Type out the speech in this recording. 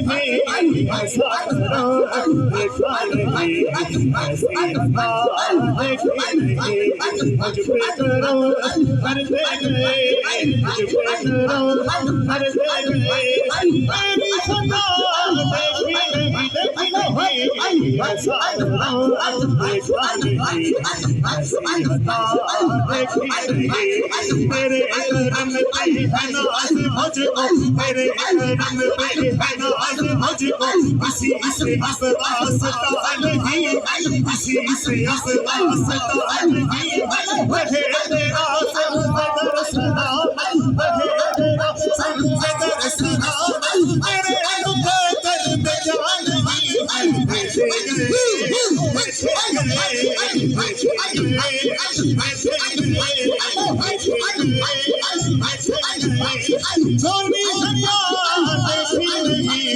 नहीं ऐसा देखा नहीं ऐसी देखी नहीं मुझ पे करो करते गए मुझ पे करो करते गए मेरी सदा देखी नहीं ऐसा देखा नहीं ऐसी देखी नहीं मेरे रंग पे है नाज मुझको मेरे रंग पे है नाज मुझको किसी से वास्ता नहीं किसी से वास्ता नहीं बहे तेरा संग सदा बहे तेरा संग सदा मेरे कर में जान नहीं